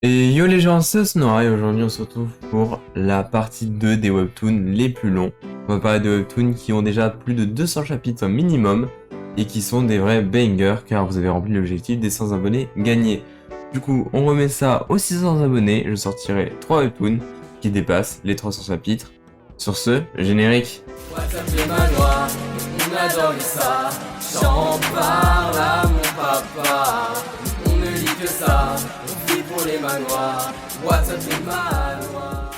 Et yo les gens, c'est Snora et aujourd'hui on se retrouve pour la partie 2 des webtoons les plus longs. On va parler de webtoons qui ont déjà plus de 200 chapitres minimum et qui sont des vrais bangers car vous avez rempli l'objectif des 100 abonnés gagnés. Du coup, on remet ça aux 600 abonnés, je sortirai 3 webtoons qui dépassent les 300 chapitres. Sur ce, générique. WhatsApp les manoirs, on adore ça. J'en parle à mon papa. On ne lit que ça, on vit pour les manoirs. WhatsApp les manoirs.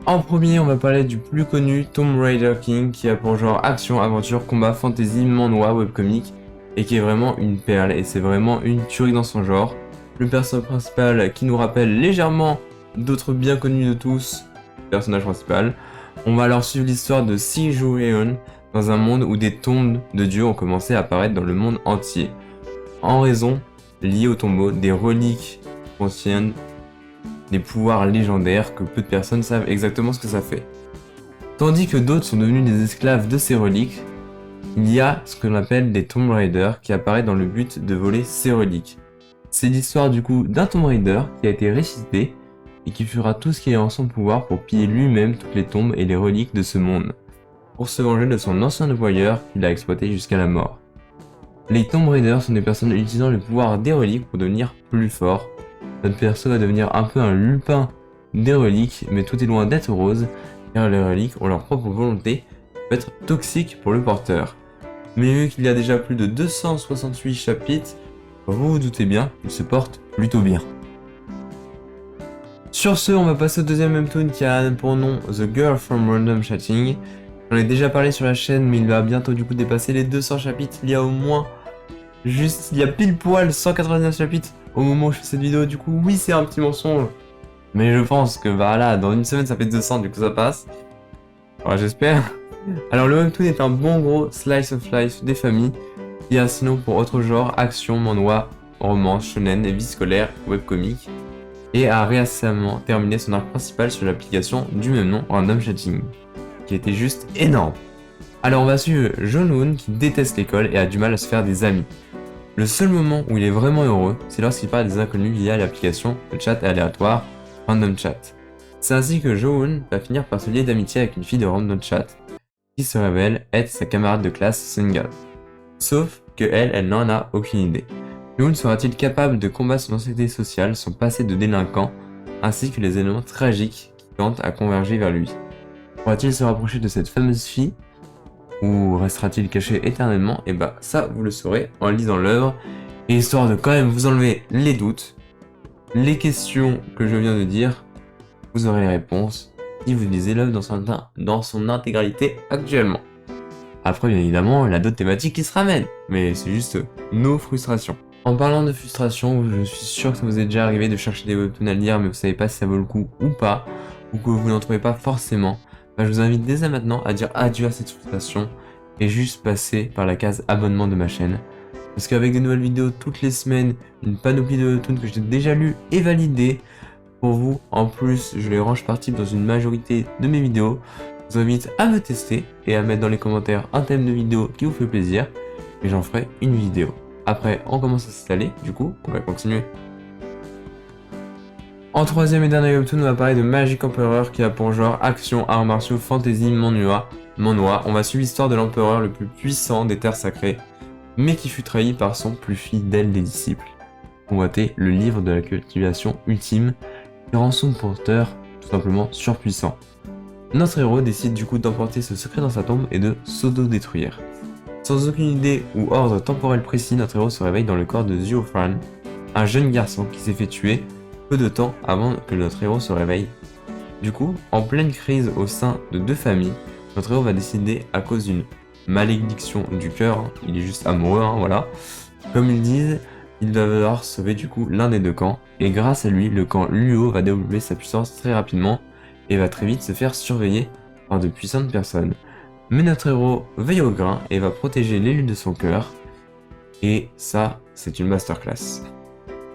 En premier, on va parler du plus connu Tomb Raider King qui a pour genre action, aventure, combat, fantasy, manhwa, webcomic et qui est vraiment une perle et c'est vraiment une tuerie dans son genre. Le personnage principal qui nous rappelle légèrement d'autres bien connus de tous, personnage principal. On va alors suivre l'histoire de Si Joo-eun dans un monde où des tombes de dieux ont commencé à apparaître dans le monde entier. En raison, liée aux tombeaux, des reliques contiennent des pouvoirs légendaires que peu de personnes savent exactement ce que ça fait. Tandis que d'autres sont devenus des esclaves de ces reliques, il y a ce que l'on appelle des Tomb Raiders qui apparaissent dans le but de voler ces reliques. C'est l'histoire du coup d'un Tomb Raider qui a été ressuscité et qui fera tout ce qui est en son pouvoir pour piller lui-même toutes les tombes et les reliques de ce monde, pour se venger de son ancien employeur qui l'a exploité jusqu'à la mort. Les Tomb Raiders sont des personnes utilisant le pouvoir des reliques pour devenir plus forts. Notre perso va devenir un peu un Lupin des reliques, mais tout est loin d'être rose, car les reliques ont leur propre volonté et peuvent être toxiques pour le porteur. Mais vu qu'il y a déjà plus de 268 chapitres, vous vous doutez bien qu'il se porte plutôt bien. Sur ce, on va passer au deuxième webtoon qui a pour nom The Girl from Random Chatting. J'en ai déjà parlé sur la chaîne, mais il va bientôt du coup dépasser les 200 chapitres. Il y a au moins, il y a pile poil 199 chapitres au moment où je fais cette vidéo. Du coup, oui, c'est un petit mensonge. Mais je pense que voilà, dans une semaine ça fait 200, du coup ça passe. Voilà, j'espère. Alors le webtoon est un bon gros slice of life des familles. Il y a sinon pour autre genre, action, manhwa, romance, shonen, vie scolaire, webcomic. Et a récemment terminé son arc principal sur l'application du même nom, Random Chatting, qui était juste énorme. Alors on va suivre Joon-hoon qui déteste l'école et a du mal à se faire des amis. Le seul moment où il est vraiment heureux, c'est lorsqu'il parle des inconnus via l'application de chat aléatoire Random Chat. C'est ainsi que Jo-hoon va finir par se lier d'amitié avec une fille de Random Chat, qui se révèle être sa camarade de classe Sungal. Sauf que elle n'en a aucune idée. Jo-hoon sera-t-il capable de combattre son anxiété sociale, son passé de délinquant, ainsi que les éléments tragiques qui tentent à converger vers lui? Pourra-t-il se rapprocher de cette fameuse fille, ou restera-t-il caché éternellement? Et bah ça vous le saurez en lisant l'œuvre, et histoire de quand même vous enlever les doutes, les questions que je viens de dire, vous aurez les réponses si vous lisez l'œuvre dans son intégralité actuellement. Après bien évidemment, il y a d'autres thématiques qui se ramènent, mais c'est juste nos frustrations. En parlant de frustration, je suis sûr que ça vous est déjà arrivé de chercher des webtoons à lire mais vous savez pas si ça vaut le coup ou pas, ou que vous n'en trouvez pas forcément. Bah, je vous invite dès à maintenant à dire adieu à cette frustration et juste passer par la case abonnement de ma chaîne. Parce qu'avec des nouvelles vidéos toutes les semaines, une panoplie de webtoons que j'ai déjà lu et validé pour vous, en plus je les range par type dans une majorité de mes vidéos. Je vous invite à me tester et à mettre dans les commentaires un thème de vidéo qui vous fait plaisir et j'en ferai une vidéo. Après on commence à s'installer, du coup on va continuer. En troisième et dernier webtoon, on va parler de Magic Emperor qui a pour genre action, arts martiaux, fantasy, manhwa. On va suivre l'histoire de l'empereur le plus puissant des terres sacrées, mais qui fut trahi par son plus fidèle des disciples. Convoiter le livre de la cultivation ultime, qui rend son porteur tout simplement surpuissant. Notre héros décide du coup d'emporter ce secret dans sa tombe et de s'auto-détruire. Sans aucune idée ou ordre temporel précis, notre héros se réveille dans le corps de Xiaofran, un jeune garçon qui s'est fait tuer peu de temps avant que notre héros se réveille. Du coup, en pleine crise au sein de deux familles, notre héros va décider, à cause d'une malédiction du cœur, il est juste amoureux, voilà, comme ils disent, il va devoir sauver du coup l'un des deux camps, et grâce à lui, le camp Luo va développer sa puissance très rapidement, et va très vite se faire surveiller par de puissantes personnes. Mais notre héros veille au grain, et va protéger l'élu de son cœur, et ça, c'est une masterclass.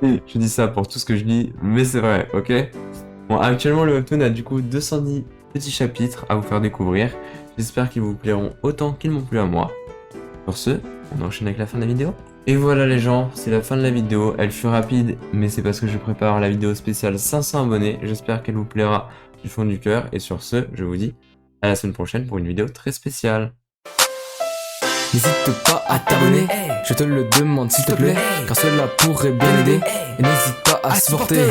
Je dis ça pour tout ce que je dis, mais c'est vrai, ok? Bon, actuellement, le webtoon a du coup 210 petits chapitres à vous faire découvrir. J'espère qu'ils vous plairont autant qu'ils m'ont plu à moi. Sur ce, on enchaîne avec la fin de la vidéo. Et voilà les gens, c'est la fin de la vidéo. Elle fut rapide, mais c'est parce que je prépare la vidéo spéciale 500 abonnés. J'espère qu'elle vous plaira du fond du cœur. Et sur ce, je vous dis à la semaine prochaine pour une vidéo très spéciale. N'hésite pas à t'abonner, je te le demande s'il te plaît, car cela pourrait bien aider. Et n'hésite pas à supporter.